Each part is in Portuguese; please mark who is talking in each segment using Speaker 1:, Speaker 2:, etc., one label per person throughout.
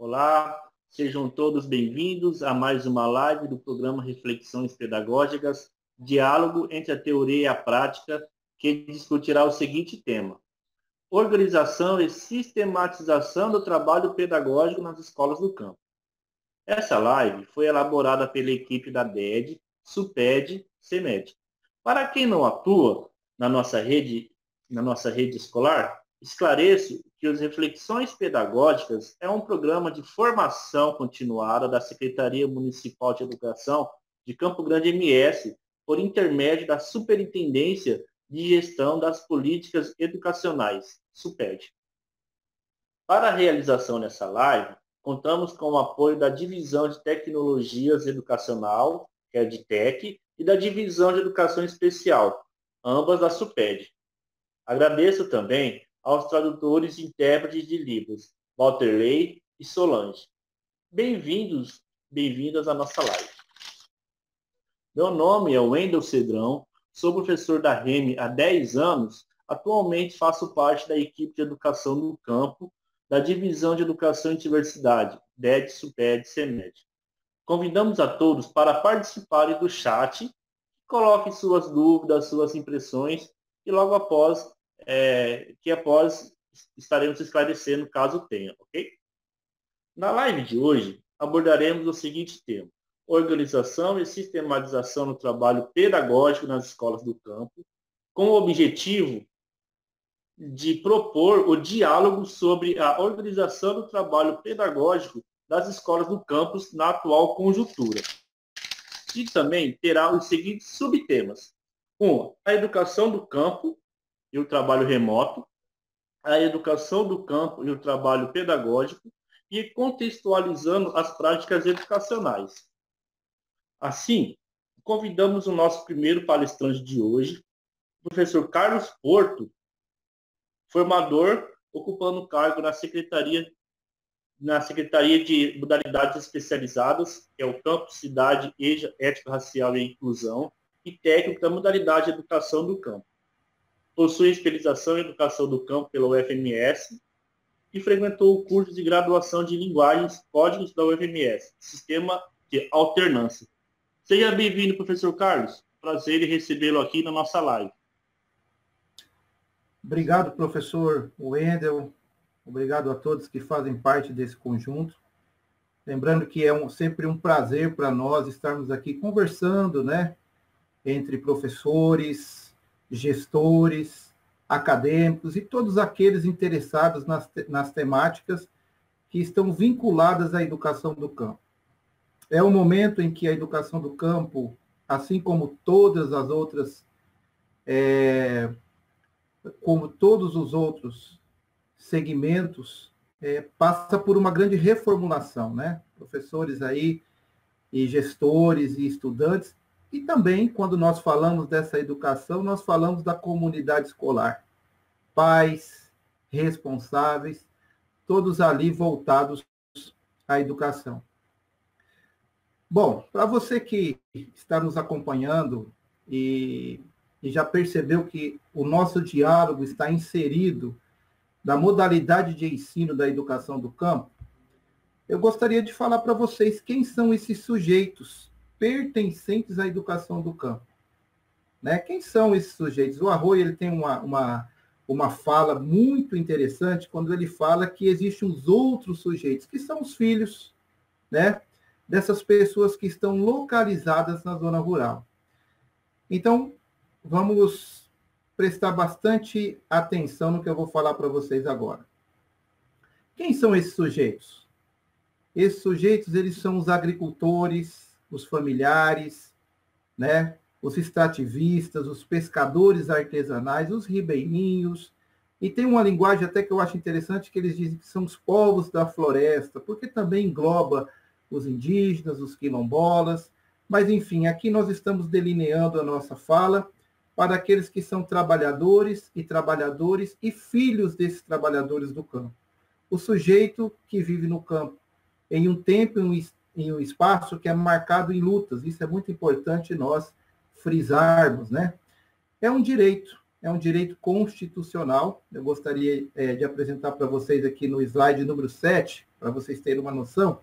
Speaker 1: Olá, sejam todos bem-vindos a mais uma live do programa Reflexões Pedagógicas, diálogo entre a teoria e a prática, que discutirá o seguinte tema: organização e sistematização do trabalho pedagógico nas escolas do campo. Essa live foi elaborada pela equipe da DED, SUPED, CEMED. Para quem não atua na nossa rede escolar, esclareço que as Reflexões Pedagógicas é um programa de formação continuada da Secretaria Municipal de Educação de Campo Grande MS, por intermédio da Superintendência de Gestão das Políticas Educacionais, SUPED. Para a realização dessa live, contamos com o apoio da Divisão de Tecnologias Educacional, que é a DITEC, e da Divisão de Educação Especial, ambas da SUPED. Agradeço também aos tradutores e intérpretes de livros, Walterley e Solange. Bem-vindos, bem-vindas à nossa live. Meu nome é Wendel Cedrão, sou professor da REME há 10 anos, atualmente faço parte da equipe de educação no campo, da Divisão de Educação e Diversidade, DED, SUPED, CEMED. Convidamos a todos para participarem do chat, coloquem suas dúvidas, suas impressões, e logo após estaremos esclarecendo caso tenha, ok? Na live de hoje, abordaremos o seguinte tema: organização e sistematização do trabalho pedagógico nas escolas do campo, com o objetivo de propor o diálogo sobre a organização do trabalho pedagógico das escolas do campus na atual conjuntura. E também terá os seguintes subtemas: 1. A educação do campo e o trabalho remoto, a educação do campo e o trabalho pedagógico, e contextualizando as práticas educacionais. Assim, convidamos o nosso primeiro palestrante de hoje, o professor Carlos Porto, formador, ocupando o cargo na Secretaria de Modalidades Especializadas, que é o Campo, Cidade, EJA, Ética Racial e Inclusão, e técnico da modalidade de Educação do Campo. Possui especialização em Educação do Campo pela UFMS e frequentou o curso de graduação de Linguagens Códigos da UFMS, Sistema de Alternância. Seja bem-vindo, professor Carlos. Prazer em recebê-lo aqui na nossa live.
Speaker 2: Obrigado, professor Wendel. Obrigado a todos que fazem parte desse conjunto. Lembrando que é sempre um prazer para nós estarmos aqui conversando, né, entre professores, gestores, acadêmicos e todos aqueles interessados nas temáticas que estão vinculadas à educação do campo. É um momento em que a educação do campo, assim como todas as outras, como todos os outros segmentos, passa por uma grande reformulação, né? Professores aí, e gestores e estudantes, e também, quando nós falamos dessa educação, nós falamos da comunidade escolar. Pais, responsáveis, todos ali voltados à educação. Bom, para você que está nos acompanhando e já percebeu que o nosso diálogo está inserido na modalidade de ensino da educação do campo, eu gostaria de falar para vocês quem são esses sujeitos pertencentes à educação do campo. Né? Quem são esses sujeitos? O Arroyo ele tem uma fala muito interessante quando ele fala que existem os outros sujeitos, que são os filhos, né, dessas pessoas que estão localizadas na zona rural. Então, vamos prestar bastante atenção no que eu vou falar para vocês agora. Quem são esses sujeitos? Esses sujeitos, eles são os agricultores, os familiares, né? Os extrativistas, os pescadores artesanais, os ribeirinhos, e tem uma linguagem até que eu acho interessante, que eles dizem que são os povos da floresta, porque também engloba os indígenas, os quilombolas, mas enfim, aqui nós estamos delineando a nossa fala para aqueles que são trabalhadores e filhos desses trabalhadores do campo. O sujeito que vive no campo em um tempo, em um espaço que é marcado em lutas. Isso é muito importante nós frisarmos, né? É um direito. é um direito constitucional. Eu gostaria de apresentar para vocês aqui no slide número 7, para vocês terem uma noção.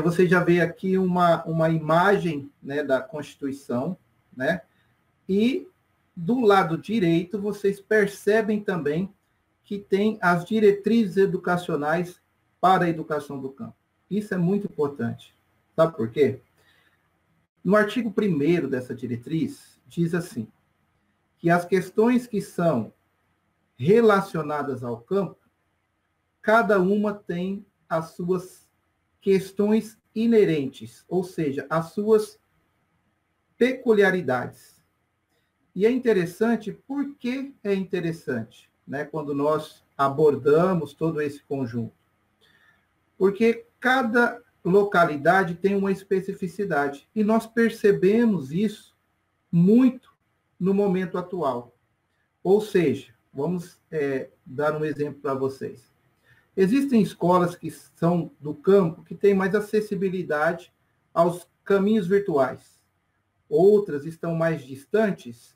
Speaker 2: Você já vê aqui uma imagem, né, da Constituição, né? E do lado direito, vocês percebem também que tem as diretrizes educacionais para a educação do campo. Isso é muito importante. Sabe por quê? No artigo 1º dessa diretriz, diz assim, que as questões que são relacionadas ao campo, cada uma tem as suas questões inerentes, ou seja, as suas peculiaridades. E é interessante, por que é interessante, né, quando nós abordamos todo esse conjunto? Porque cada localidade tem uma especificidade, e nós percebemos isso muito no momento atual. Ou seja, vamos dar um exemplo para vocês. Existem escolas que são do campo que têm mais acessibilidade aos caminhos virtuais. Outras estão mais distantes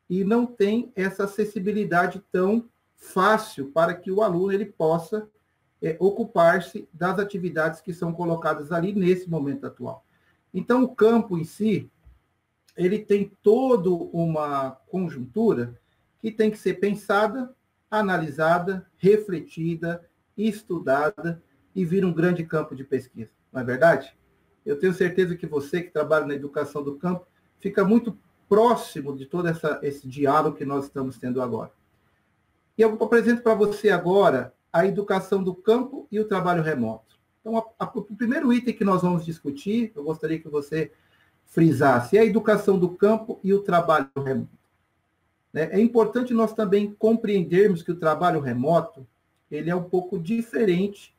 Speaker 2: e não têm essa acessibilidade tão fácil para que o aluno ele possa ocupar-se das atividades que são colocadas ali nesse momento atual. Então, o campo em si, ele tem toda uma conjuntura que tem que ser pensada, analisada, refletida, estudada e vir um grande campo de pesquisa. Não é verdade? Eu tenho certeza que você que trabalha na educação do campo fica muito próximo de todo esse diálogo que nós estamos tendo agora. E eu apresento para você agora a educação do campo e o trabalho remoto. Então, o primeiro item que nós vamos discutir, eu gostaria que você frisasse, é a educação do campo e o trabalho remoto. É importante nós também compreendermos que o trabalho remoto ele é um pouco diferente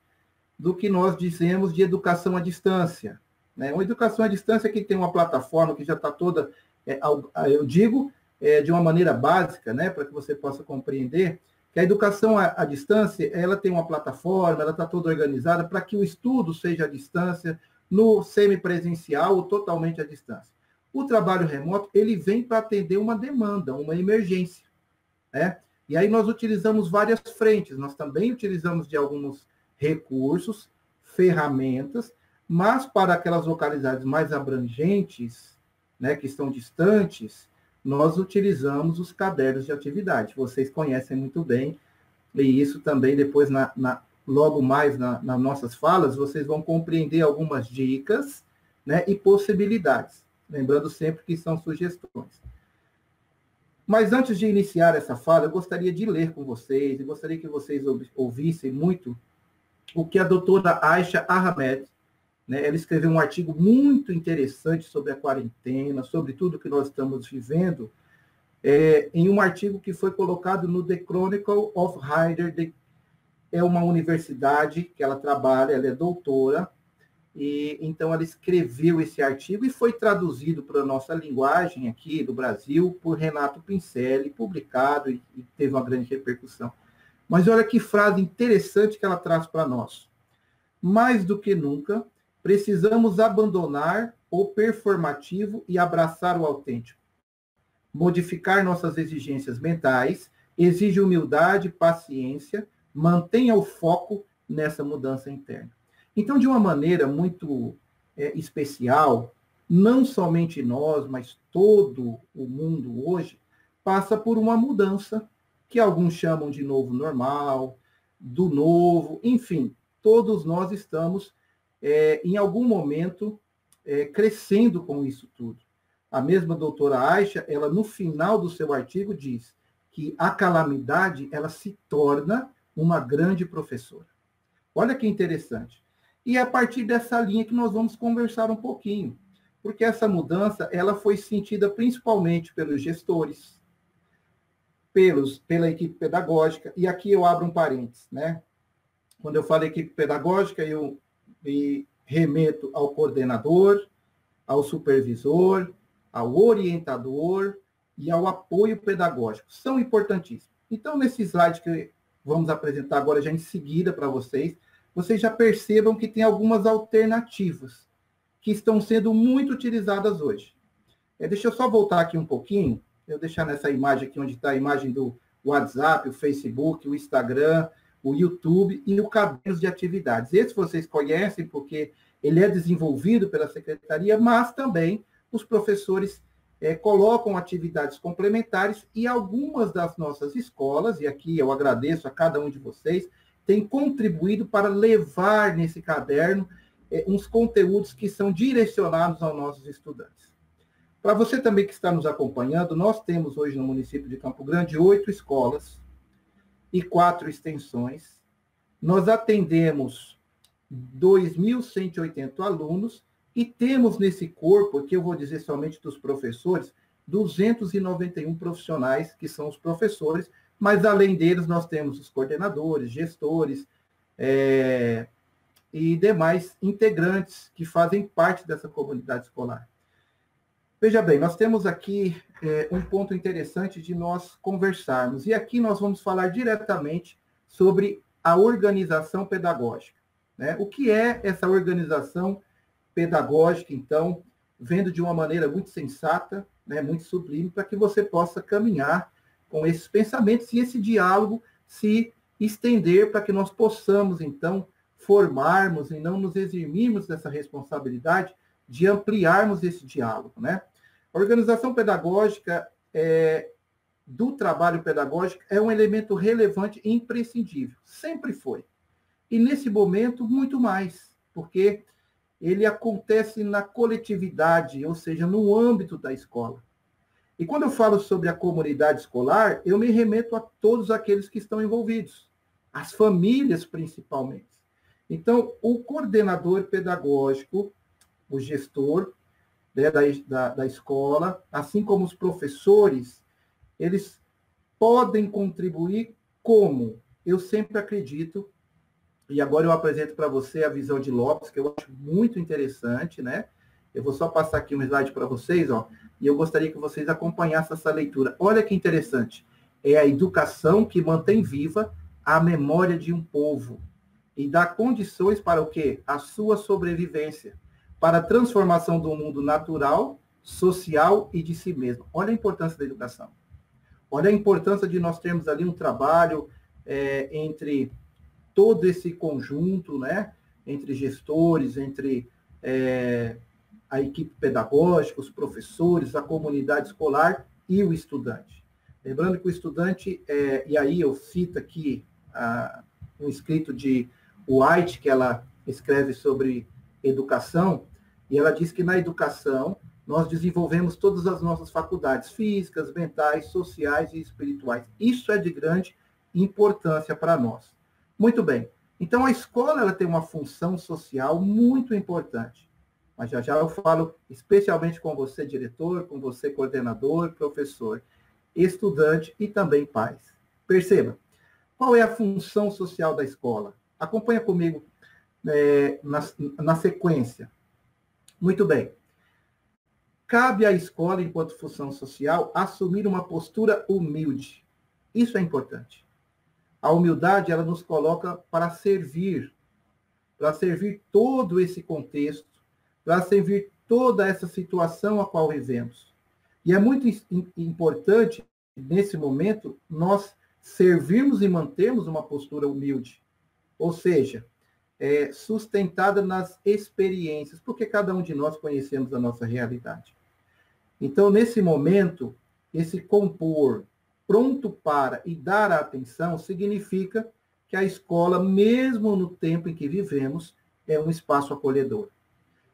Speaker 2: do que nós dizemos de educação à distância. Uma educação à distância que tem uma plataforma que já está toda, eu digo, de uma maneira básica, né, para que você possa compreender, que a educação à distância, ela tem uma plataforma, ela está toda organizada para que o estudo seja à distância, no semipresencial ou totalmente à distância. O trabalho remoto, ele vem para atender uma demanda, uma emergência, né? E aí nós utilizamos várias frentes, nós também utilizamos de alguns recursos, ferramentas, mas para aquelas localidades mais abrangentes, né, que estão distantes, nós utilizamos os cadernos de atividade. Vocês conhecem muito bem, e isso também depois, logo mais nas nossas falas, vocês vão compreender algumas dicas, né, e possibilidades. Lembrando sempre que são sugestões. Mas antes de iniciar essa fala, eu gostaria de ler com vocês, e gostaria que vocês ouvissem muito o que a doutora Aisha Ahmed, né, ela escreveu um artigo muito interessante sobre a quarentena, sobre tudo que nós estamos vivendo, em um artigo que foi colocado no The Chronicle of Hyder, é uma universidade que ela trabalha, ela é doutora, e então ela escreveu esse artigo e foi traduzido para a nossa linguagem aqui do Brasil por Renato Pincelli, publicado e teve uma grande repercussão. Mas olha que frase interessante que ela traz para nós. Mais do que nunca, precisamos abandonar o performativo e abraçar o autêntico. Modificar nossas exigências mentais exige humildade, paciência, mantenha o foco nessa mudança interna. Então, de uma maneira muito especial, não somente nós, mas todo o mundo hoje, passa por uma mudança que alguns chamam de novo normal, do novo, enfim, todos nós estamos, em algum momento, crescendo com isso tudo. A mesma doutora Aisha, ela no final do seu artigo diz que a calamidade, ela se torna uma grande professora. Olha que interessante. E é a partir dessa linha que nós vamos conversar um pouquinho, porque essa mudança ela foi sentida principalmente pelos gestores, pela equipe pedagógica, e aqui eu abro um parênteses, né? Quando eu falo equipe pedagógica, eu me remeto ao coordenador, ao supervisor, ao orientador e ao apoio pedagógico. São importantíssimos. Então, nesse slide que vamos apresentar agora já em seguida para vocês já percebam que tem algumas alternativas que estão sendo muito utilizadas hoje. Deixa eu só voltar aqui um pouquinho Eu deixar nessa imagem aqui, onde está a imagem do WhatsApp, o Facebook, o Instagram, o YouTube e o caderno de atividades. Esse vocês conhecem, porque ele é desenvolvido pela secretaria, mas também os professores colocam atividades complementares e algumas das nossas escolas, e aqui eu agradeço a cada um de vocês, têm contribuído para levar nesse caderno uns conteúdos que são direcionados aos nossos estudantes. Para você também que está nos acompanhando, nós temos hoje no município de Campo Grande 8 escolas e 4 extensões. Nós atendemos 2.180 alunos e temos nesse corpo, aqui eu vou dizer somente dos professores, 291 profissionais, que são os professores, mas além deles nós temos os coordenadores, gestores e demais integrantes que fazem parte dessa comunidade escolar. Veja bem, nós temos aqui um ponto interessante de nós conversarmos, e aqui nós vamos falar diretamente sobre a organização pedagógica, né? O que é essa organização pedagógica, então, vendo de uma maneira muito sensata, né, muito sublime, para que você possa caminhar com esses pensamentos e esse diálogo se estender para que nós possamos, então, formarmos e não nos eximirmos dessa responsabilidade de ampliarmos esse diálogo, né? A organização pedagógica do trabalho pedagógico é um elemento relevante e imprescindível, sempre foi. E nesse momento, muito mais, porque ele acontece na coletividade, ou seja, no âmbito da escola. E quando eu falo sobre a comunidade escolar, eu me remeto a todos aqueles que estão envolvidos, as famílias principalmente. Então, o coordenador pedagógico, o gestor, né, da escola, assim como os professores, eles podem contribuir como? Eu sempre acredito, e agora eu apresento para você a visão de Lopes, que eu acho muito interessante, né? Eu vou só passar aqui um slide para vocês, ó, e eu gostaria que vocês acompanhassem essa leitura. Olha que interessante. É a educação que mantém viva a memória de um povo e dá condições para o quê? A sua sobrevivência, para a transformação do mundo natural, social e de si mesmo. Olha a importância da educação. Olha a importância de nós termos ali um trabalho entre todo esse conjunto, né? Entre gestores, entre a equipe pedagógica, os professores, a comunidade escolar e o estudante. Lembrando que o estudante, e aí eu cito aqui um escrito de White, que ela escreve sobre educação, e ela diz que na educação nós desenvolvemos todas as nossas faculdades físicas, mentais, sociais e espirituais. Isso é de grande importância para nós. Muito bem. Então, a escola ela tem uma função social muito importante. Mas já eu falo especialmente com você, diretor, com você, coordenador, professor, estudante e também pais. Perceba, qual é a função social da escola? Acompanha comigo na sequência. Muito bem. Cabe à escola, enquanto função social, assumir uma postura humilde. Isso é importante. A humildade, ela nos coloca para servir todo esse contexto, para servir toda essa situação a qual vivemos. E é muito importante, nesse momento, nós servirmos e mantermos uma postura humilde, ou seja, sustentada nas experiências, porque cada um de nós conhecemos a nossa realidade. Então, nesse momento, esse compor pronto para e dar a atenção significa que a escola, mesmo no tempo em que vivemos, é um espaço acolhedor.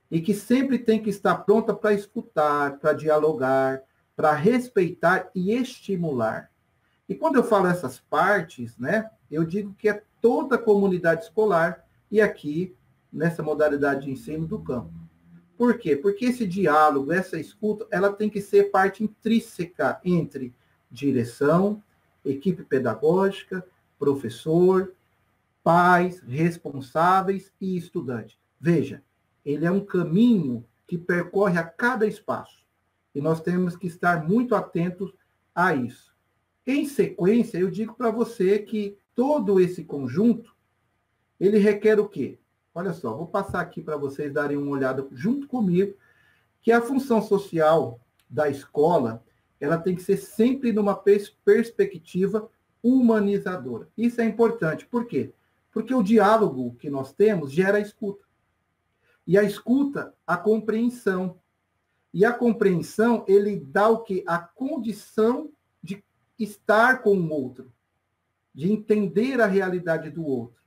Speaker 2: E que sempre tem que estar pronta para escutar, para dialogar, para respeitar e estimular. E quando eu falo essas partes, né, eu digo que é toda a comunidade escolar e aqui, nessa modalidade de ensino do campo. Por quê? Porque esse diálogo, essa escuta, ela tem que ser parte intrínseca entre direção, equipe pedagógica, professor, pais, responsáveis e estudante. Veja, ele é um caminho que percorre a cada espaço. E nós temos que estar muito atentos a isso. Em sequência, eu digo para você que todo esse conjunto, ele requer o quê? Olha só, vou passar aqui para vocês darem uma olhada junto comigo, que a função social da escola, ela tem que ser sempre numa perspectiva humanizadora. Isso é importante. Por quê? Porque o diálogo que nós temos gera a escuta. E a escuta, a compreensão. E a compreensão, ele dá o quê? A condição de estar com o outro, de entender a realidade do outro.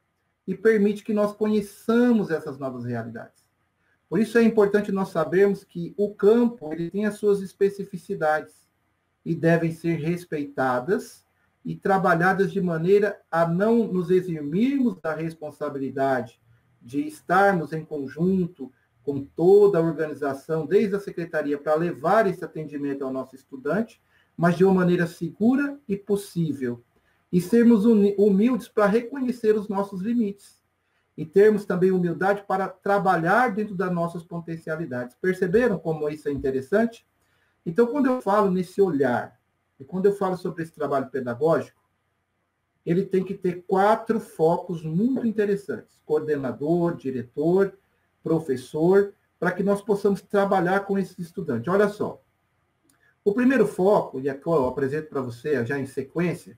Speaker 2: E permite que nós conheçamos essas novas realidades. Por isso é importante nós sabermos que o campo ele tem as suas especificidades e devem ser respeitadas e trabalhadas de maneira a não nos eximirmos da responsabilidade de estarmos em conjunto com toda a organização, desde a secretaria, para levar esse atendimento ao nosso estudante, mas de uma maneira segura e possível. E sermos humildes para reconhecer os nossos limites. E termos também humildade para trabalhar dentro das nossas potencialidades. Perceberam como isso é interessante? Então, quando eu falo nesse olhar, e quando eu falo sobre esse trabalho pedagógico, ele tem que ter 4 focos muito interessantes: coordenador, diretor, professor, para que nós possamos trabalhar com esses estudantes. Olha só, o primeiro foco, e aqui eu apresento para você já em sequência,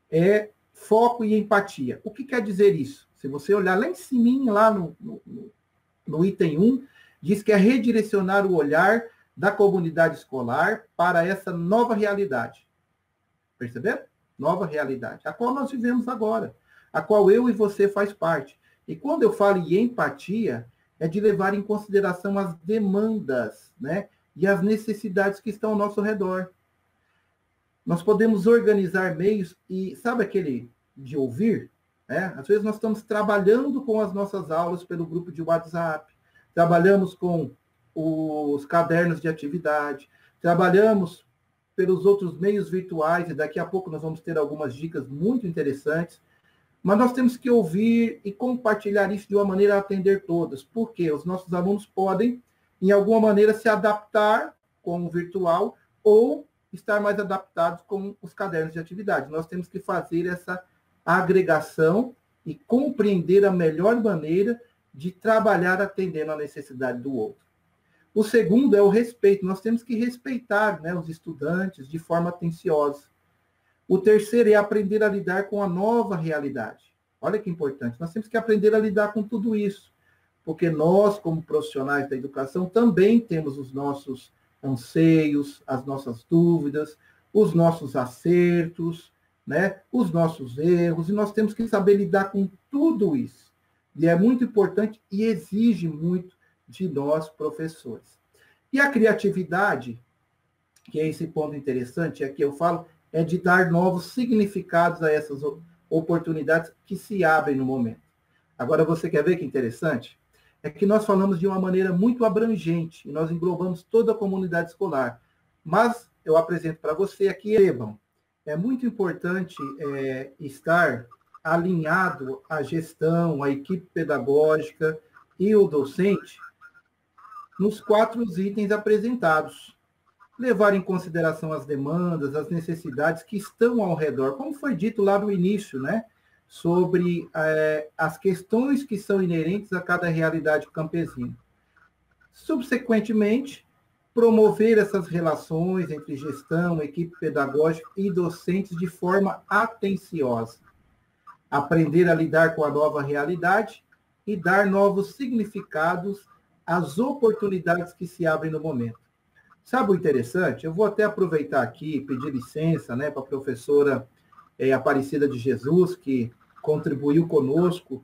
Speaker 2: é foco e empatia. O que quer dizer isso? Se você olhar lá em cima, lá no item 1, diz que é redirecionar o olhar da comunidade escolar para essa nova realidade. Perceberam? Nova realidade, a qual nós vivemos agora, a qual eu e você faz parte. E quando eu falo em empatia, é de levar em consideração as demandas, né, e as necessidades que estão ao nosso redor. Nós podemos organizar meios e, sabe aquele de ouvir? Às vezes nós estamos trabalhando com as nossas aulas pelo grupo de WhatsApp, trabalhamos com os cadernos de atividade, trabalhamos pelos outros meios virtuais, e daqui a pouco nós vamos ter algumas dicas muito interessantes, mas nós temos que ouvir e compartilhar isso de uma maneira a atender todas, porque os nossos alunos podem, em alguma maneira, se adaptar com o virtual ou estar mais adaptados com os cadernos de atividade. Nós temos que fazer essa agregação e compreender a melhor maneira de trabalhar atendendo a necessidade do outro. O segundo é o respeito. Nós temos que respeitar, né, os estudantes de forma atenciosa. O terceiro é aprender a lidar com a nova realidade. Olha que importante. Nós temos que aprender a lidar com tudo isso, porque nós, como profissionais da educação, também temos os nossos anseios, as nossas dúvidas, os nossos acertos, né, os nossos erros, e nós temos que saber lidar com tudo isso. E é muito importante e exige muito de nós, professores. E a criatividade, que é esse ponto interessante, aqui eu falo, é de dar novos significados a essas oportunidades que se abrem no momento. Agora, você quer ver que interessante? É que nós falamos de uma maneira muito abrangente, e nós englobamos toda a comunidade escolar. Mas eu apresento para você aqui, Eban, é muito importante estar alinhado à gestão, à equipe pedagógica e o docente nos 4 itens apresentados. Levar em consideração as demandas, as necessidades que estão ao redor, como foi dito lá no início, né? Sobre as questões que são inerentes a cada realidade campesina. Subsequentemente, promover essas relações entre gestão, equipe pedagógica e docentes de forma atenciosa. Aprender a lidar com a nova realidade e dar novos significados às oportunidades que se abrem no momento. Sabe o interessante? Eu vou até aproveitar aqui, pedir licença, né, para a professora Aparecida de Jesus, que contribuiu conosco,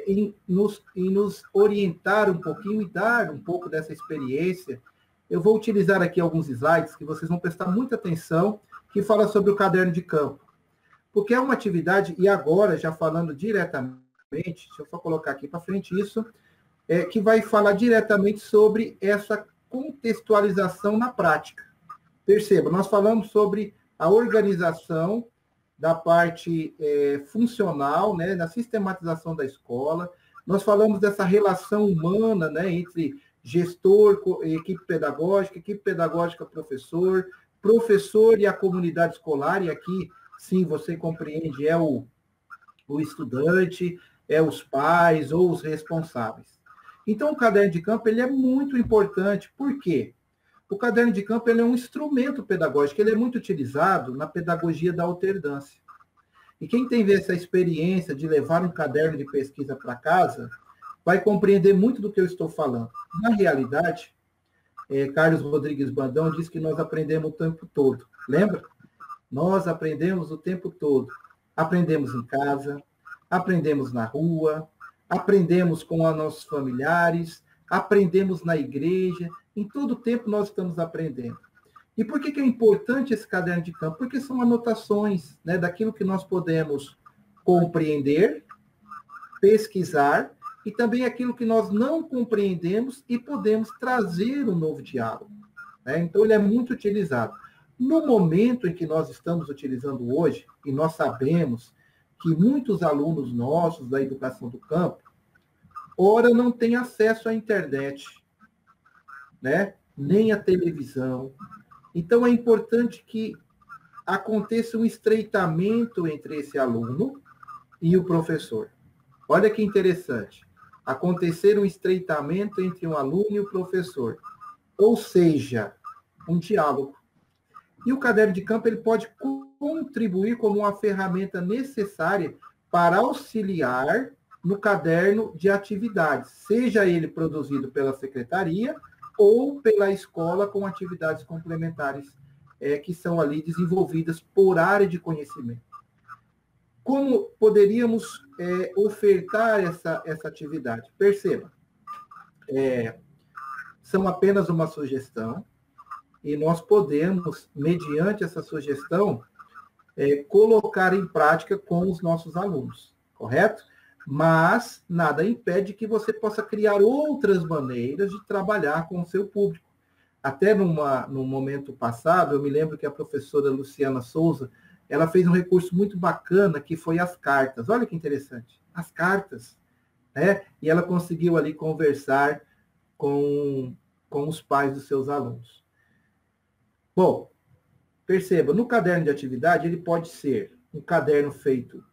Speaker 2: em nos orientar um pouquinho e dar um pouco dessa experiência. Eu vou utilizar aqui alguns slides que vocês vão prestar muita atenção, que fala sobre o caderno de campo. Porque é uma atividade, e agora, já falando diretamente, deixa eu só colocar aqui para frente isso, que vai falar diretamente sobre essa contextualização na prática. Perceba, nós falamos sobre a organização da parte funcional, né, na sistematização da escola, nós falamos dessa relação humana, né, entre gestor, equipe pedagógica, professor, professor e a comunidade escolar, e aqui, sim, você compreende, é o estudante, é os pais ou os responsáveis. Então, o caderno de campo ele é muito importante. Por quê? O caderno de campo ele é um instrumento pedagógico, ele é muito utilizado na pedagogia da alternância. E quem tem essa experiência de levar um caderno de pesquisa para casa, vai compreender muito do que eu estou falando. Na realidade, Carlos Rodrigues Brandão diz que nós aprendemos o tempo todo. Lembra? Nós aprendemos o tempo todo. Aprendemos em casa, aprendemos na rua, aprendemos com os nossos familiares, aprendemos na igreja. Em todo tempo nós estamos aprendendo. E por que é importante esse caderno de campo? Porque são anotações, né, daquilo que nós podemos compreender, pesquisar, e também aquilo que nós não compreendemos e podemos trazer um novo diálogo, né? Então, ele é muito utilizado. No momento em que nós estamos utilizando hoje, e nós sabemos que muitos alunos nossos da educação do campo, ora não têm acesso à internet, né? Nem à televisão. Então, é importante que aconteça um estreitamento entre esse aluno e o professor. Olha que interessante. Acontecer um estreitamento entre um aluno e o professor. Ou seja, um diálogo. E o caderno de campo ele pode contribuir como uma ferramenta necessária para auxiliar no caderno de atividades, seja ele produzido pela secretaria ou pela escola com atividades complementares que são ali desenvolvidas por área de conhecimento. Como poderíamos ofertar essa atividade? Perceba, são apenas uma sugestão, e nós podemos, mediante essa sugestão, colocar em prática com os nossos alunos, correto? Mas nada impede que você possa criar outras maneiras de trabalhar com o seu público. Até num momento passado, eu me lembro que a professora Luciana Souza, ela fez um recurso muito bacana, que foi as cartas. Olha que interessante, as cartas, né? E ela conseguiu ali conversar com os pais dos seus alunos. Bom, perceba, no caderno de atividade, ele pode ser um caderno feito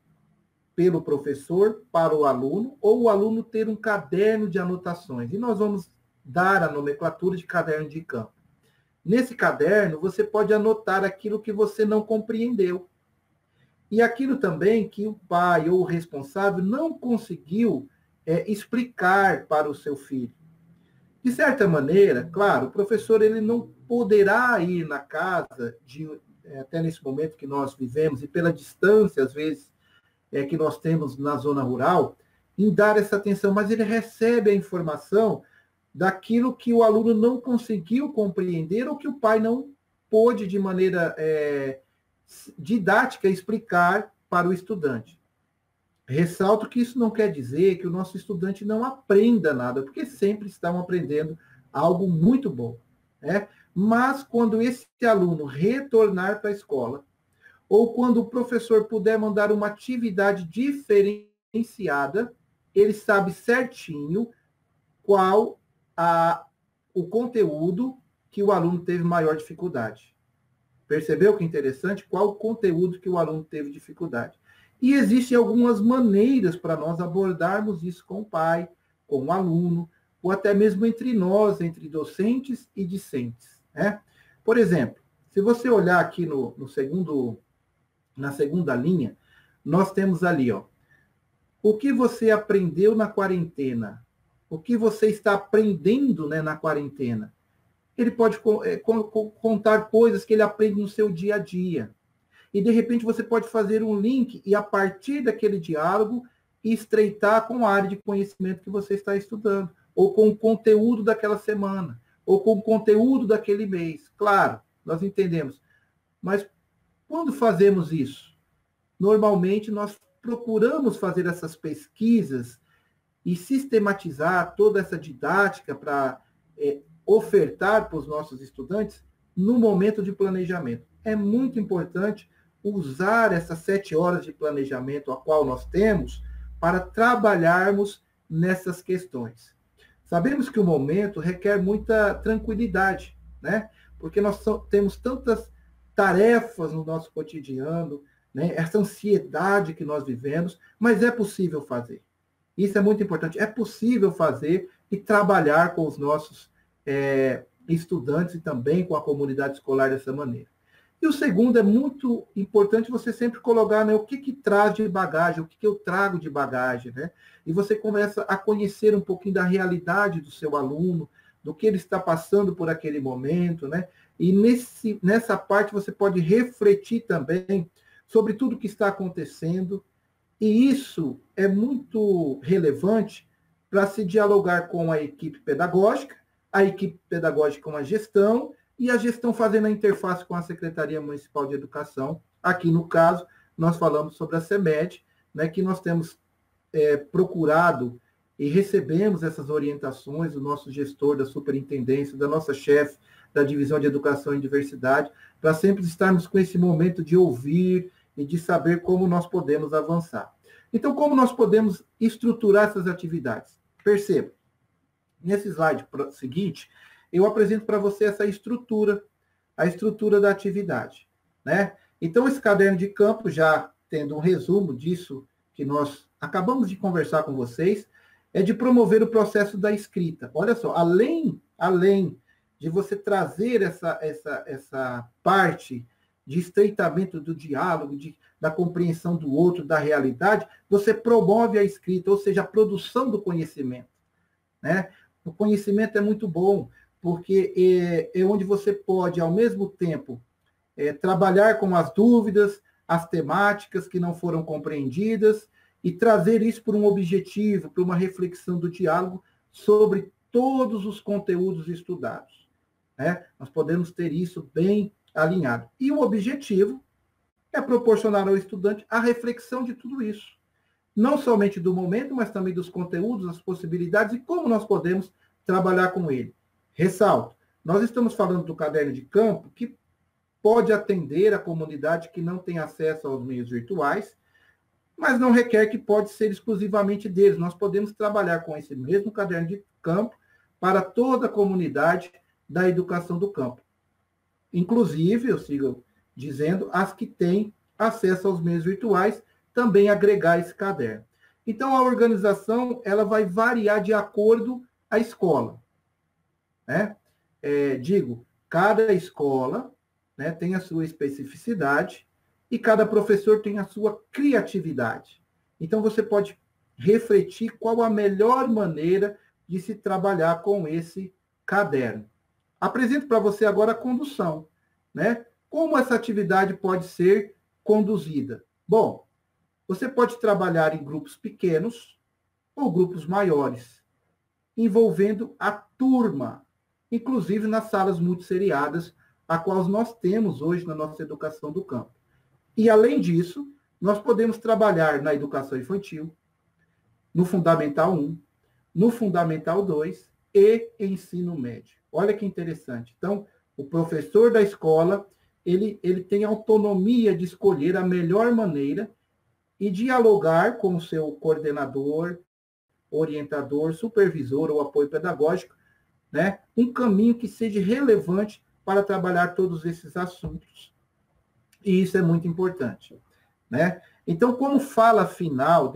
Speaker 2: pelo professor para o aluno, ou o aluno ter um caderno de anotações. E nós vamos dar a nomenclatura de caderno de campo. Nesse caderno, você pode anotar aquilo que você não compreendeu. E aquilo também que o pai ou o responsável não conseguiu explicar para o seu filho. De certa maneira, claro, o professor ele não poderá ir na casa, até nesse momento que nós vivemos, e pela distância, às vezes, que nós temos na zona rural, em dar essa atenção, mas ele recebe a informação daquilo que o aluno não conseguiu compreender ou que o pai não pôde, de maneira didática, explicar para o estudante. Ressalto que isso não quer dizer que o nosso estudante não aprenda nada, porque sempre estão aprendendo algo muito bom, né? Mas quando esse aluno retornar para a escola, ou quando o professor puder mandar uma atividade diferenciada, ele sabe certinho qual o conteúdo que o aluno teve maior dificuldade. Percebeu que interessante? Qual o conteúdo que o aluno teve dificuldade? E existem algumas maneiras para nós abordarmos isso com o pai, com o aluno, ou até mesmo entre nós, entre docentes e discentes, né? Por exemplo, se você olhar aqui na segunda linha, nós temos ali, ó, o que você aprendeu na quarentena? O que você está aprendendo, né, na quarentena? Ele pode contar coisas que ele aprende no seu dia a dia. E, de repente, você pode fazer um link e, a partir daquele diálogo, estreitar com a área de conhecimento que você está estudando, ou com o conteúdo daquela semana, ou com o conteúdo daquele mês. Claro, nós entendemos. Mas, quando fazemos isso? Normalmente, nós procuramos fazer essas pesquisas e sistematizar toda essa didática para ofertar para os nossos estudantes no momento de planejamento. É muito importante usar essas 7 horas de planejamento a qual nós temos para trabalharmos nessas questões. Sabemos que o momento requer muita tranquilidade, né? Porque nós temos tantas tarefas no nosso cotidiano, né? Essa ansiedade que nós vivemos, mas é possível fazer. Isso é muito importante. É possível fazer e trabalhar com os nossos estudantes e também com a comunidade escolar dessa maneira. E o segundo, é muito importante você sempre colocar, né, o que traz de bagagem, o que eu trago de bagagem, né? E você começa a conhecer um pouquinho da realidade do seu aluno, do que ele está passando por aquele momento, né? E nessa parte você pode refletir também sobre tudo que está acontecendo, e isso é muito relevante para se dialogar com a equipe pedagógica com a gestão, e a gestão fazendo a interface com a Secretaria Municipal de Educação. Aqui, no caso, nós falamos sobre a CEMED, né, que nós temos procurado e recebemos essas orientações do nosso gestor da superintendência, da nossa chefe da Divisão de Educação e Diversidade, para sempre estarmos com esse momento de ouvir e de saber como nós podemos avançar. Então, como nós podemos estruturar essas atividades? Perceba, nesse slide seguinte, eu apresento para você essa estrutura, a estrutura da atividade, né? Então, esse caderno de campo, já tendo um resumo disso que nós acabamos de conversar com vocês, é de promover o processo da escrita. Olha só, além de você trazer essa parte de estreitamento do diálogo, da compreensão do outro, da realidade, você promove a escrita, ou seja, a produção do conhecimento, né? O conhecimento é muito bom, porque é onde você pode, ao mesmo tempo, trabalhar com as dúvidas, as temáticas que não foram compreendidas, e trazer isso para um objetivo, para uma reflexão do diálogo sobre todos os conteúdos estudados, né? Nós podemos ter isso bem alinhado. E o objetivo é proporcionar ao estudante a reflexão de tudo isso. Não somente do momento, mas também dos conteúdos, as possibilidades e como nós podemos trabalhar com ele. Ressalto, nós estamos falando do caderno de campo que pode atender a comunidade que não tem acesso aos meios virtuais, mas não requer que pode ser exclusivamente deles. Nós podemos trabalhar com esse mesmo caderno de campo para toda a comunidade da educação do campo. Inclusive, eu sigo dizendo, as que têm acesso aos meios virtuais, também agregar esse caderno. Então, a organização ela vai variar de acordo à escola, né? Cada escola, né, tem a sua especificidade e cada professor tem a sua criatividade. Então, você pode refletir qual a melhor maneira de se trabalhar com esse caderno. Apresento para você agora a condução, né? Como essa atividade pode ser conduzida? Bom, você pode trabalhar em grupos pequenos ou grupos maiores, envolvendo a turma, inclusive nas salas multisseriadas, a qual nós temos hoje na nossa educação do campo. E, além disso, nós podemos trabalhar na educação infantil, no Fundamental 1, no Fundamental 2 e ensino médio. Olha que interessante. Então, o professor da escola, ele tem autonomia de escolher a melhor maneira e dialogar com o seu coordenador, orientador, supervisor ou apoio pedagógico, né? Um caminho que seja relevante para trabalhar todos esses assuntos. E isso é muito importante, né? Então, como fala final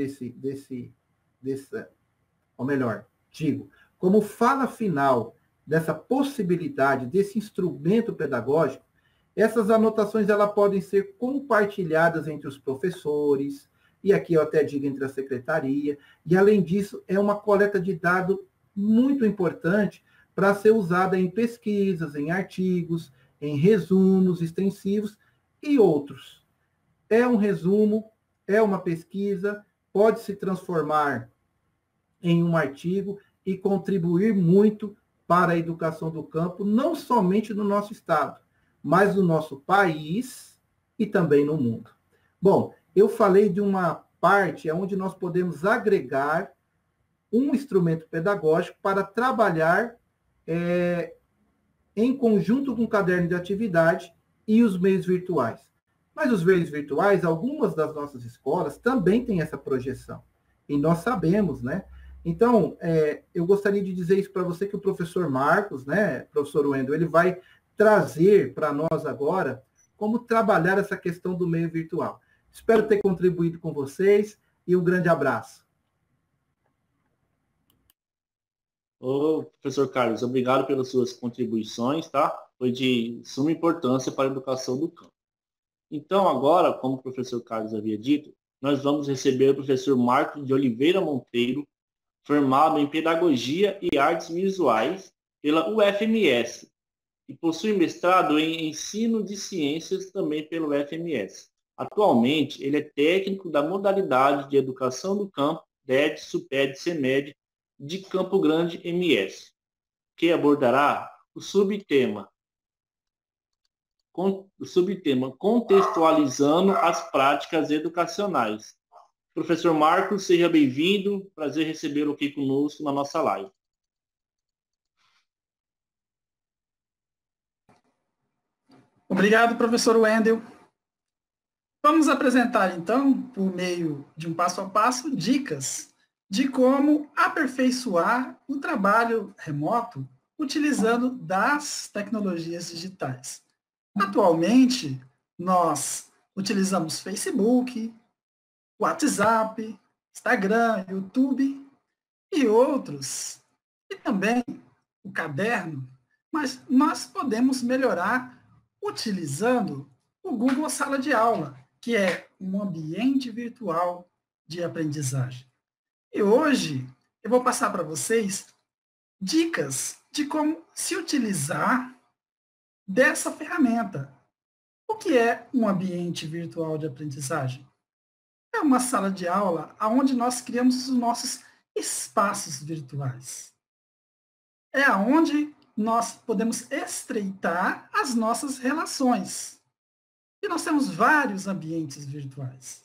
Speaker 2: como fala final dessa possibilidade, desse instrumento pedagógico, essas anotações elas podem ser compartilhadas entre os professores, e aqui eu até digo entre a secretaria, e além disso, é uma coleta de dados muito importante para ser usada em pesquisas, em artigos, em resumos extensivos e outros. É um resumo, é uma pesquisa, pode se transformar em um artigo e contribuir muito para a educação do campo, não somente no nosso estado, mas no nosso país e também no mundo. Bom, eu falei de uma parte onde nós podemos agregar um instrumento pedagógico para trabalhar em conjunto com o caderno de atividade e os meios virtuais. Mas os meios virtuais, algumas das nossas escolas também têm essa projeção. E nós sabemos, né? Então, eu gostaria de dizer isso para você, que o professor Marcos, né, professor Wendel, ele vai trazer para nós agora como trabalhar essa questão do meio virtual. Espero ter contribuído com vocês e um grande abraço.
Speaker 1: Ô, professor Carlos, obrigado pelas suas contribuições, tá? Foi de suma importância para a educação do campo. Então, agora, como o professor Carlos havia dito, nós vamos receber o professor Marcos de Oliveira Monteiro, formado em Pedagogia e Artes Visuais pela UFMS e possui mestrado em Ensino de Ciências também pelo UFMS. Atualmente, ele é técnico da modalidade de Educação do Campo, DED, SUPED, CEMED, de Campo Grande, MS, que abordará o subtema Contextualizando as Práticas Educacionais. Professor Marcos, seja bem-vindo. Prazer recebê-lo aqui conosco na nossa live.
Speaker 3: Obrigado, professor Wendel. Vamos apresentar, então, por meio de um passo a passo, dicas de como aperfeiçoar o trabalho remoto utilizando das tecnologias digitais. Atualmente, nós utilizamos Facebook, WhatsApp, Instagram, YouTube e outros, e também o caderno, mas nós podemos melhorar utilizando o Google Sala de Aula, que é um ambiente virtual de aprendizagem. E hoje eu vou passar para vocês dicas de como se utilizar dessa ferramenta. O que é um ambiente virtual de aprendizagem? É uma sala de aula onde nós criamos os nossos espaços virtuais. É onde nós podemos estreitar as nossas relações. E nós temos vários ambientes virtuais.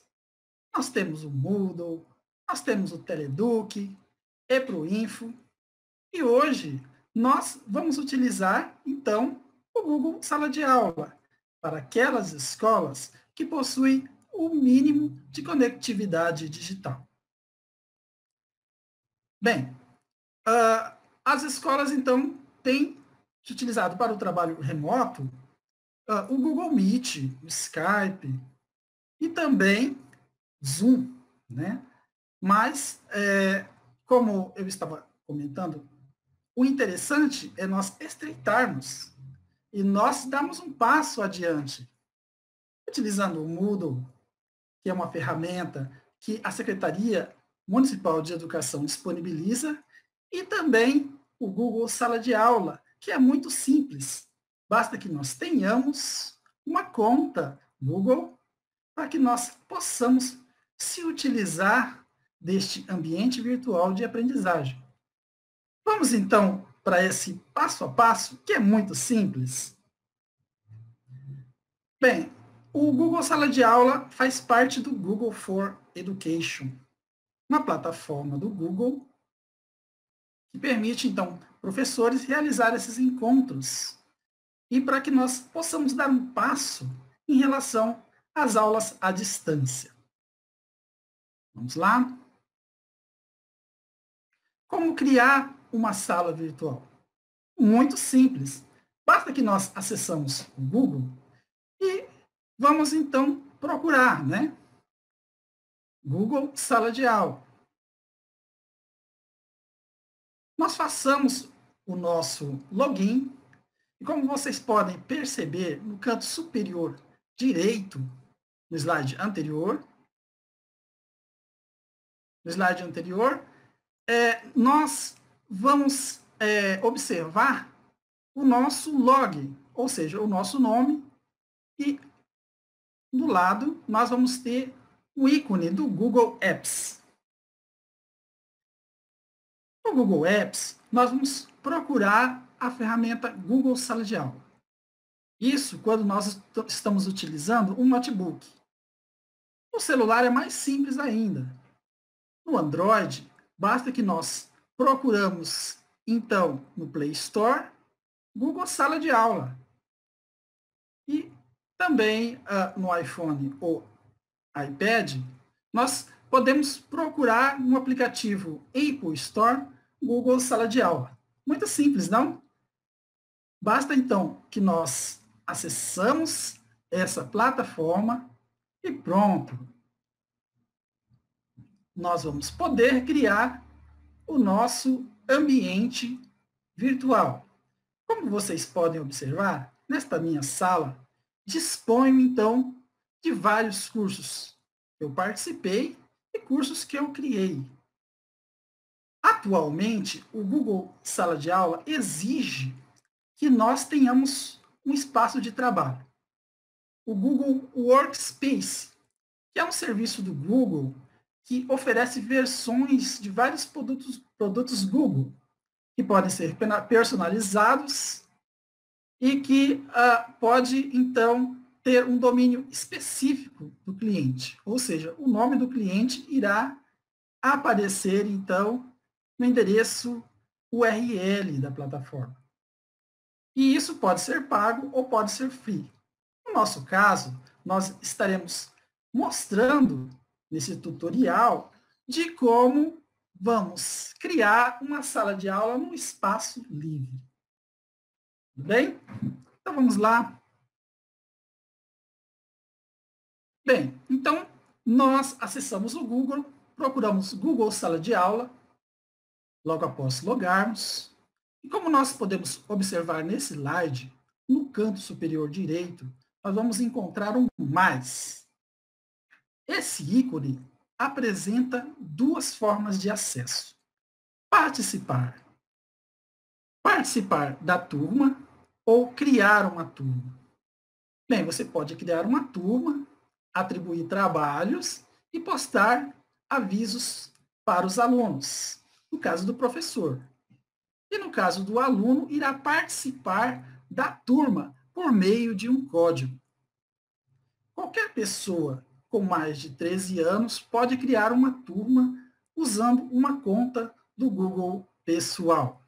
Speaker 3: Nós temos o Moodle, nós temos o Teleduc, EPROINFO, e hoje nós vamos utilizar, então, o Google Sala de Aula para aquelas escolas que possuem o mínimo de conectividade digital. Bem, as escolas, então, têm utilizado para o trabalho remoto o Google Meet, o Skype e também Zoom, né? Mas, como eu estava comentando, o interessante é nós estreitarmos e nós darmos um passo adiante, utilizando o Moodle, que é uma ferramenta que a Secretaria Municipal de Educação disponibiliza, e também o Google Sala de Aula, que é muito simples. Basta que nós tenhamos uma conta Google para que nós possamos se utilizar deste ambiente virtual de aprendizagem. Vamos, então, para esse passo a passo, que é muito simples. Bem, o Google Sala de Aula faz parte do Google for Education, uma plataforma do Google que permite, então, professores realizar esses encontros e para que nós possamos dar um passo em relação às aulas à distância. Vamos lá? Como criar uma sala virtual? Muito simples. Basta que nós acessamos o Google e vamos, então, procurar, né? Google Sala de Aula. Nós façamos o nosso login e, como vocês podem perceber, no canto superior direito, no slide anterior, nós vamos observar o nosso log, ou seja, o nosso nome, e do lado nós vamos ter o ícone do Google Apps. No Google Apps, nós vamos procurar a ferramenta Google Sala de Aula. Isso quando nós estamos utilizando um notebook. No celular é mais simples ainda. No Android, basta que nós procuramos, então, no Play Store, Google Sala de Aula. E também no iPhone ou iPad, nós podemos procurar no aplicativo Apple Store Google Sala de Aula. Muito simples, não? Basta, então, que nós acessamos essa plataforma e pronto. Nós vamos poder criar o nosso ambiente virtual. Como vocês podem observar, nesta minha sala, disponho, então, de vários cursos que eu participei e cursos que eu criei. Atualmente, o Google Sala de Aula exige que nós tenhamos um espaço de trabalho. O Google Workspace, que é um serviço do Google que oferece versões de vários produtos Google, que podem ser personalizados e que pode, então, ter um domínio específico do cliente. Ou seja, o nome do cliente irá aparecer, então, no endereço URL da plataforma. E isso pode ser pago ou pode ser free. No nosso caso, nós estaremos mostrando nesse tutorial de como vamos criar uma sala de aula num espaço livre. Tudo bem? Então, vamos lá. Bem, então, nós acessamos o Google, procuramos Google Sala de Aula, logo após logarmos. E como nós podemos observar nesse slide, no canto superior direito, nós vamos encontrar um mais. Esse ícone apresenta duas formas de acesso. Participar. Participar da turma ou criar uma turma. Bem, você pode criar uma turma, atribuir trabalhos e postar avisos para os alunos, no caso do professor. E no caso do aluno, irá participar da turma por meio de um código. Qualquer pessoa com mais de 13 anos pode criar uma turma usando uma conta do Google pessoal.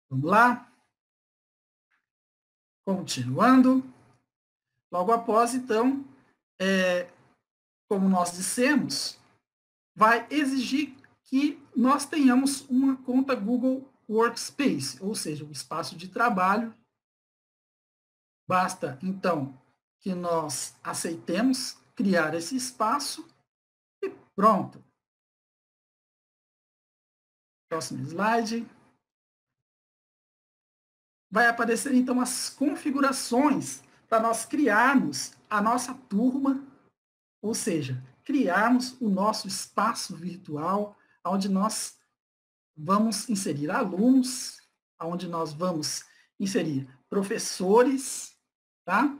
Speaker 3: Vamos lá? Continuando. Logo após, então, como nós dissemos, vai exigir que nós tenhamos uma conta Google Workspace, ou seja, um espaço de trabalho. Basta, então, que nós aceitemos criar esse espaço e pronto. Próximo slide. Vai aparecer, então, as configurações para nós criarmos a nossa turma, ou seja, criarmos o nosso espaço virtual, onde nós vamos inserir alunos, onde nós vamos inserir professores, tá?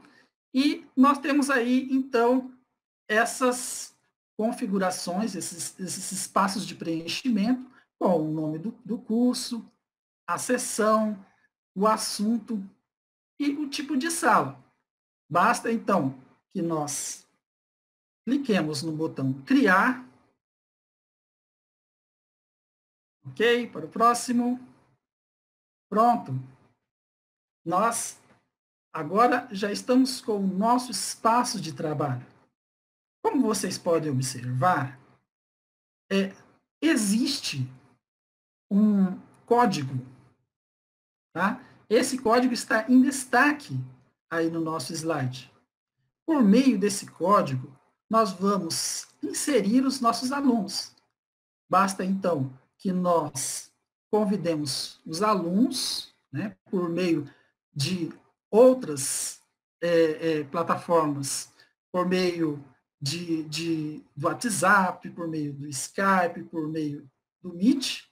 Speaker 3: E nós temos aí, então, essas configurações, esses espaços de preenchimento, com o nome do curso, a sessão, o assunto e o tipo de sala. Basta, então, que nós cliquemos no botão criar. Ok? Para o próximo. Pronto. Nós agora já estamos com o nosso espaço de trabalho. Como vocês podem observar, existe um código, tá? Esse código está em destaque aí no nosso slide. Por meio desse código, nós vamos inserir os nossos alunos. Basta, então, que nós convidemos os alunos, né, por meio de outras plataformas, por meio do WhatsApp, por meio do Skype, por meio do Meet,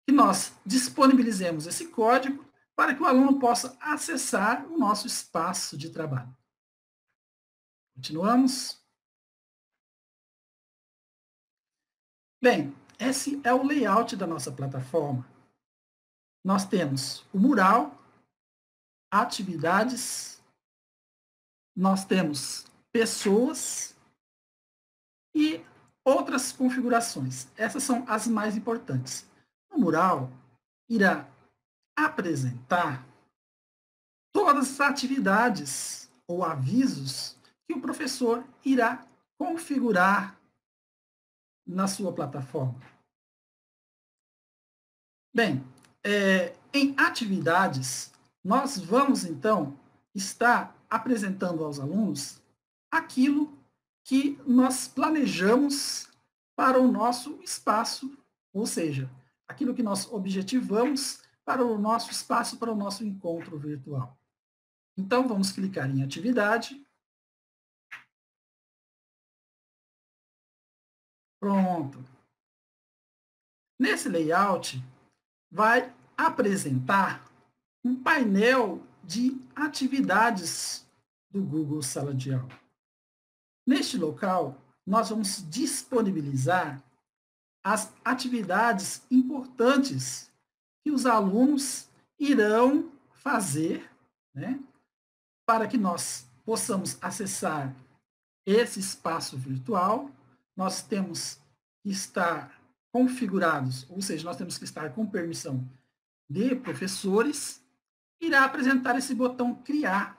Speaker 3: que nós disponibilizemos esse código para que o aluno possa acessar o nosso espaço de trabalho. Continuamos. Bem, esse é o layout da nossa plataforma. Nós temos o mural, atividades, nós temos pessoas e outras configurações. Essas são as mais importantes. O mural irá apresentar todas as atividades ou avisos que o professor irá configurar na sua plataforma. Bem, em atividades, nós vamos, então, estar apresentando aos alunos aquilo que nós planejamos para o nosso espaço, ou seja, aquilo que nós objetivamos para o nosso espaço, para o nosso encontro virtual. Então, vamos clicar em atividade. Pronto. Nesse layout, vai apresentar um painel de atividades do Google Sala de Aula. Neste local, nós vamos disponibilizar as atividades importantes que os alunos irão fazer, né, para que nós possamos acessar esse espaço virtual. Nós temos que estar configurados, ou seja, nós temos que estar com permissão de professores. Irá apresentar esse botão criar,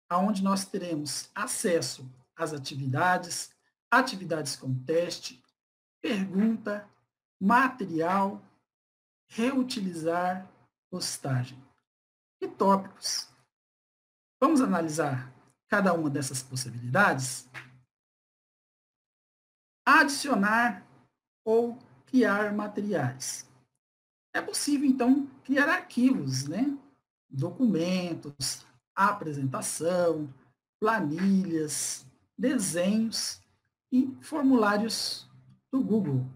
Speaker 3: aonde nós teremos acesso às atividades, atividades com teste, pergunta, material, reutilizar, postagem e tópicos. Vamos analisar cada uma dessas possibilidades? Adicionar ou criar materiais. É possível, então, criar arquivos, né? Documentos, apresentação, planilhas, desenhos e formulários do Google.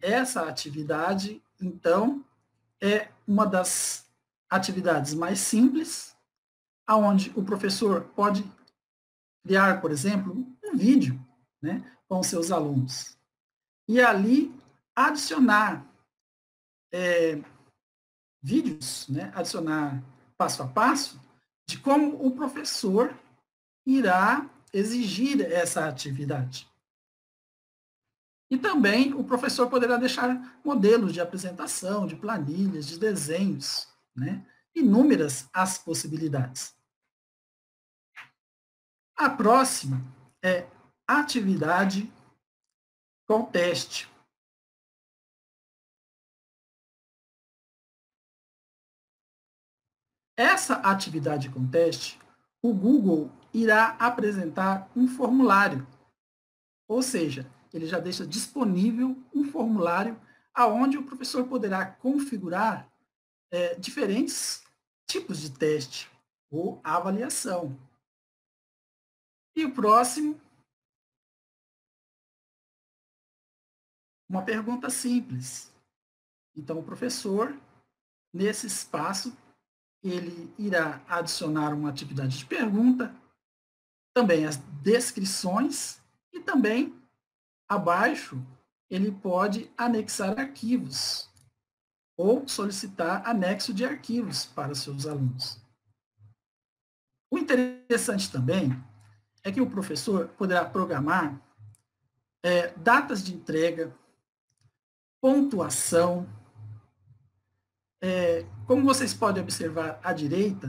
Speaker 3: Essa atividade, então, é uma das atividades mais simples, aonde o professor pode criar, por exemplo, um vídeo, né, com seus alunos. E ali adicionar vídeos, né, adicionar passo a passo de como o professor irá exigir essa atividade. E também o professor poderá deixar modelos de apresentação, de planilhas, de desenhos, né? Inúmeras as possibilidades. A próxima é atividade com teste. Essa atividade com teste, o Google irá apresentar um formulário, ou seja, ele já deixa disponível um formulário aonde o professor poderá configurar diferentes tipos de teste ou avaliação. E o próximo, uma pergunta simples. Então, o professor, nesse espaço, ele irá adicionar uma atividade de pergunta, também as descrições e também, abaixo, ele pode anexar arquivos ou solicitar anexo de arquivos para os seus alunos. O interessante também é que o professor poderá programar datas de entrega, pontuação. Como vocês podem observar à direita,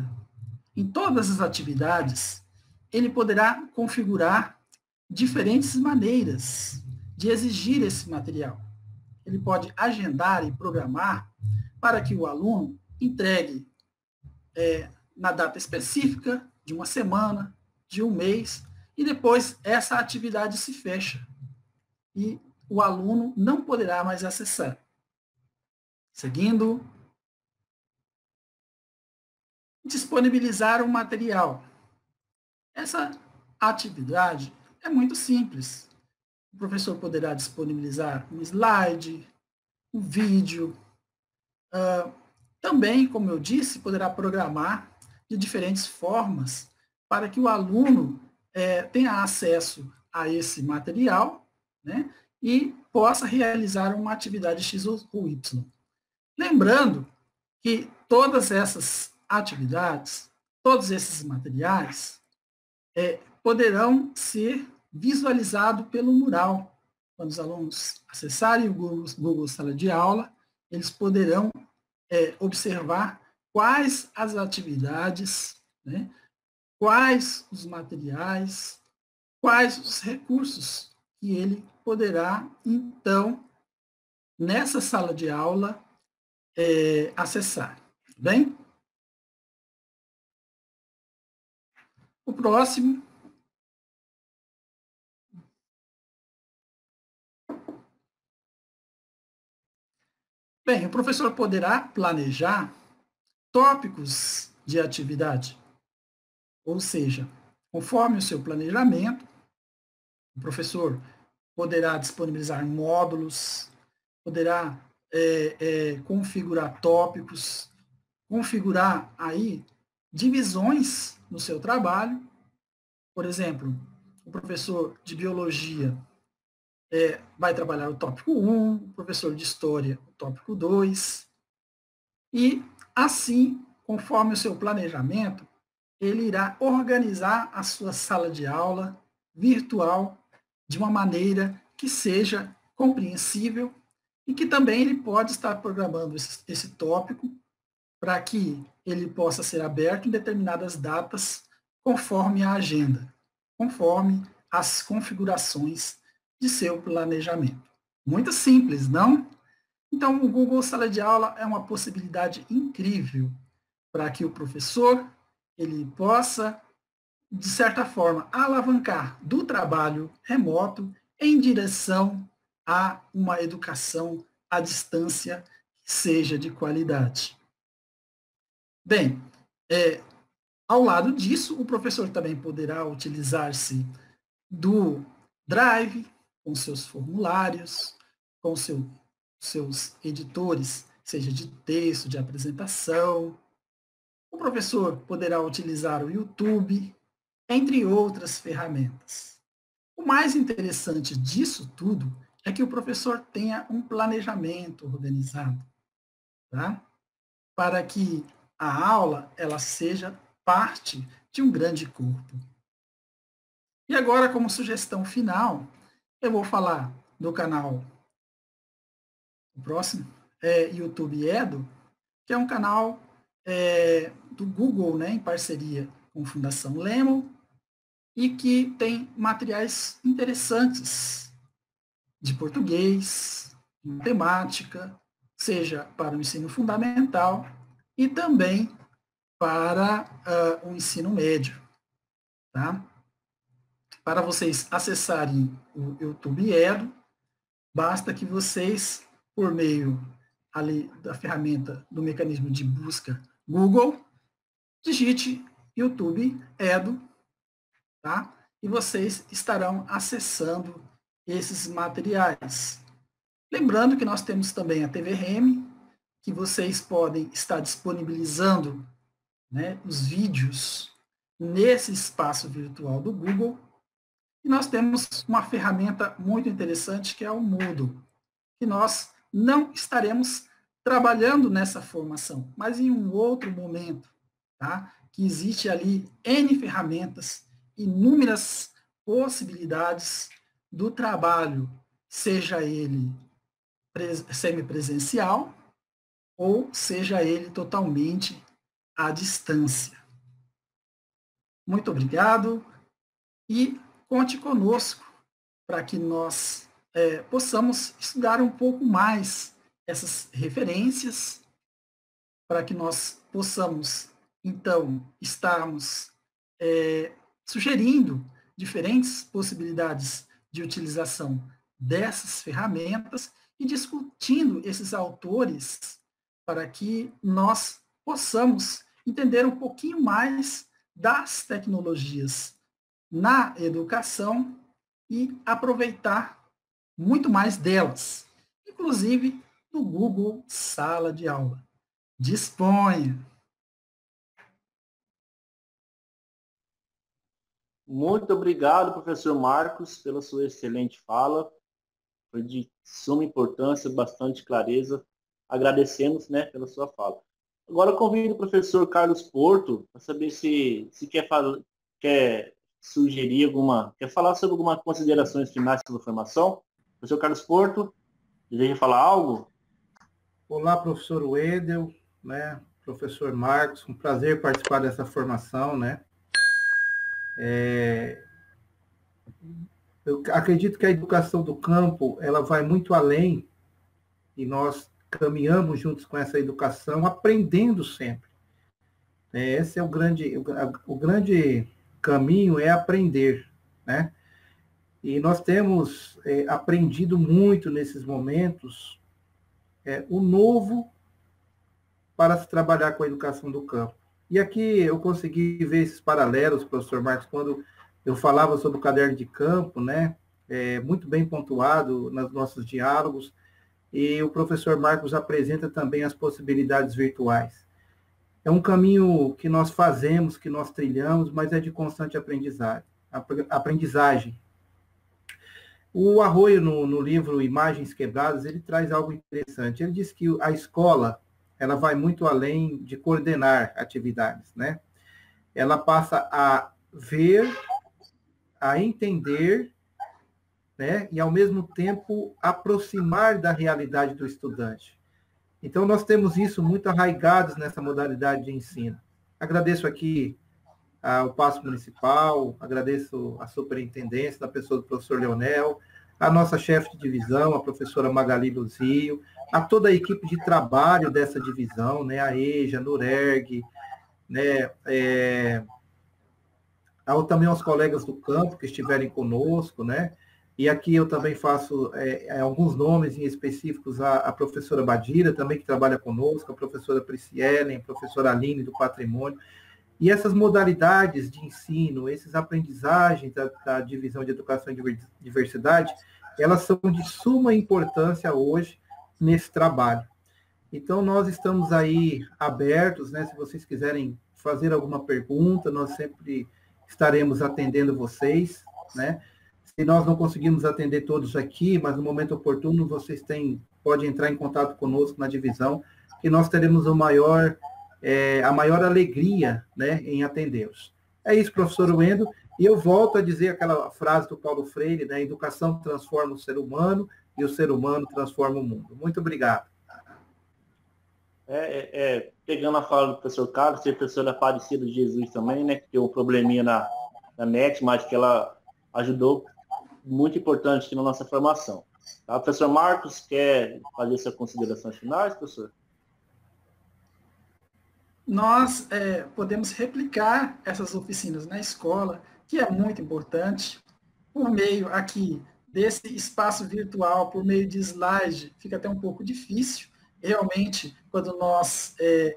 Speaker 3: em todas as atividades, ele poderá configurar diferentes maneiras de exigir esse material. Ele pode agendar e programar para que o aluno entregue na data específica, de uma semana, de um mês, e depois essa atividade se fecha. E o aluno não poderá mais acessar. Seguindo, disponibilizar um material. Essa atividade é muito simples. O professor poderá disponibilizar um slide, um vídeo. Também, como eu disse, poderá programar de diferentes formas para que o aluno tenha acesso a esse material, né, e possa realizar uma atividade X ou Y. Lembrando que todas essas atividades, todos esses materiais, poderão ser visualizados pelo mural. Quando os alunos acessarem o Google Sala de Aula, eles poderão observar quais as atividades, né, quais os materiais, quais os recursos que ele poderá, então, nessa sala de aula, acessar. Tudo bem? O próximo Bem, o professor poderá planejar tópicos de atividade, ou seja, conforme o seu planejamento, o professor poderá disponibilizar módulos, poderá configurar tópicos, configurar aí divisões no seu trabalho. Por exemplo, o professor de biologia vai trabalhar o tópico 1, o professor de história o tópico 2, e assim, conforme o seu planejamento, ele irá organizar a sua sala de aula virtual de uma maneira que seja compreensível e que também ele pode estar programando esse tópico para que ele possa ser aberto em determinadas datas, conforme a agenda, conforme as configurações de seu planejamento. Muito simples, não? Então, o Google Sala de Aula é uma possibilidade incrível para que o professor ele possa, de certa forma, alavancar do trabalho remoto em direção a uma educação à distância que seja de qualidade. Bem, ao lado disso, o professor também poderá utilizar-se do Drive, com seus formulários, com seus editores, seja de texto, de apresentação. O professor poderá utilizar o YouTube, entre outras ferramentas. O mais interessante disso tudo é que o professor tenha um planejamento organizado, tá? Para que a aula ela seja parte de um grande corpo. E agora, como sugestão final, eu vou falar do canal, o próximo, YouTube Edu, que é um canal do Google, né, em parceria com a Fundação Lemon, e que tem materiais interessantes de português, matemática, seja para o ensino fundamental e também para o ensino médio. Tá? Para vocês acessarem o YouTube Edu, basta que vocês, por meio ali da ferramenta do mecanismo de busca Google, digite YouTube Edu, tá? E vocês estarão acessando esses materiais. Lembrando que nós temos também a TV Remi, que vocês podem estar disponibilizando, né, os vídeos nesse espaço virtual do Google. E nós temos uma ferramenta muito interessante que é o Moodle, que nós não estaremos trabalhando nessa formação, mas em um outro momento, tá? Que existe ali N ferramentas, inúmeras possibilidades do trabalho, seja ele semipresencial ou seja ele totalmente à distância. Muito obrigado e conte conosco para que nós possamos estudar um pouco mais essas referências, para que nós possamos, então, estarmos sugerindo diferentes possibilidades de utilização dessas ferramentas e discutindo esses autores para que nós possamos entender um pouquinho mais das tecnologias na educação e aproveitar muito mais delas, inclusive no Google Sala de Aula. Disponha!
Speaker 1: Muito obrigado, professor Marcos, pela sua excelente fala. Foi de suma importância, bastante clareza. Agradecemos, né, pela sua fala. Agora eu convido o professor Carlos Porto para saber se quer sugerir quer falar sobre algumas considerações finais sobre a formação. Professor Carlos Porto, deseja falar algo?
Speaker 2: Olá, professor Wendel, né, professor Marcos, um prazer participar dessa formação, né? Eu acredito que a educação do campo, ela vai muito além e nós caminhamos juntos com essa educação, aprendendo sempre. Esse é o grande caminho, é aprender, né? E nós temos aprendido muito nesses momentos o novo para se trabalhar com a educação do campo. E aqui eu consegui ver esses paralelos, professor Marcos, quando eu falava sobre o caderno de campo, né? Muito bem pontuado nos nossos diálogos, e o professor Marcos apresenta também as possibilidades virtuais. É um caminho que nós fazemos, que nós trilhamos, mas é de constante aprendizagem. O Arroyo, no livro Imagens Quebradas, ele traz algo interessante. Ele diz que a escola, ela vai muito além de coordenar atividades, né? Ela passa a ver, a entender, né? E, ao mesmo tempo, aproximar da realidade do estudante. Então, nós temos isso muito arraigados nessa modalidade de ensino. Agradeço aqui ao Paço Municipal, agradeço a superintendência, da pessoa do professor Leonel, a nossa chefe de divisão, a professora Magali Luzio, a toda a equipe de trabalho dessa divisão, né, a EJA, a NURERG, né, também aos colegas do campo que estiverem conosco, né, e aqui eu também faço alguns nomes em específicos, a professora Badira, também que trabalha conosco, a professora Priscielen, a professora Aline, do Patrimônio. E essas modalidades de ensino, essas aprendizagens da divisão de educação e diversidade, elas são de suma importância hoje nesse trabalho. Então, nós estamos aí abertos, né? Se vocês quiserem fazer alguma pergunta, nós sempre estaremos atendendo vocês, né? Se nós não conseguimos atender todos aqui, mas no momento oportuno, vocês podem entrar em contato conosco na divisão, que nós teremos a maior alegria, né, em atendê-los. É isso, professor Wendel, e eu volto a dizer aquela frase do Paulo Freire, né, a educação transforma o ser humano e o ser humano transforma o mundo. Muito obrigado.
Speaker 1: Pegando a fala do professor Carlos, a professora Aparecida de Jesus também, né, que tem um probleminha na NET, mas que ela ajudou muito importante aqui na nossa formação. Tá? O professor Marcos quer fazer suas considerações finais, professor?
Speaker 3: Nós podemos replicar essas oficinas na escola, que é muito importante, por meio aqui desse espaço virtual, por meio de slide, fica até um pouco difícil. Realmente, quando nós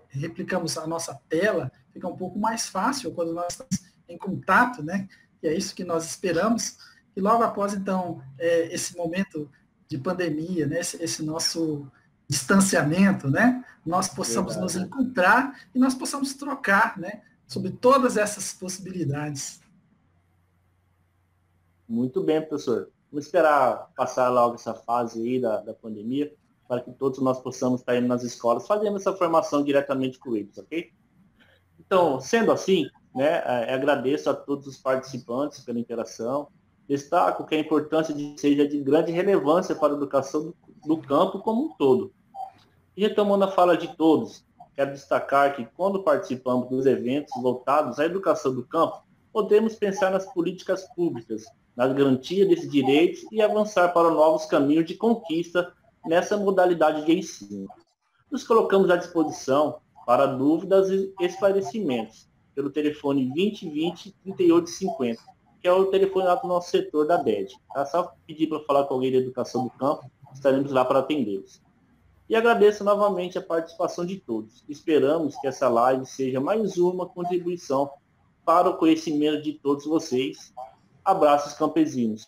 Speaker 3: replicamos a nossa tela, fica um pouco mais fácil quando nós estamos em contato, né? E é isso que nós esperamos. E logo após, então, esse momento de pandemia, né? Esse nosso distanciamento, né? Nós possamos nos encontrar e nós possamos trocar, né? Sobre todas essas possibilidades.
Speaker 1: Muito bem, professor. Vamos esperar passar logo essa fase aí da pandemia, para que todos nós possamos estar indo nas escolas, fazendo essa formação diretamente com eles, ok? Então, sendo assim, né, agradeço a todos os participantes pela interação, destaco que a importância seja de grande relevância para a educação do campo como um todo. E retomando a fala de todos, quero destacar que quando participamos dos eventos voltados à educação do campo, podemos pensar nas políticas públicas, na garantia desses direitos e avançar para novos caminhos de conquista nessa modalidade de ensino. Nos colocamos à disposição para dúvidas e esclarecimentos pelo telefone 2020-3850, que é o telefone lá do nosso setor da BED. Tá? Só pedir para falar com alguém da educação do campo, estaremos lá para atendê-los. E agradeço novamente a participação de todos. Esperamos que essa live seja mais uma contribuição para o conhecimento de todos vocês. Abraços campesinos.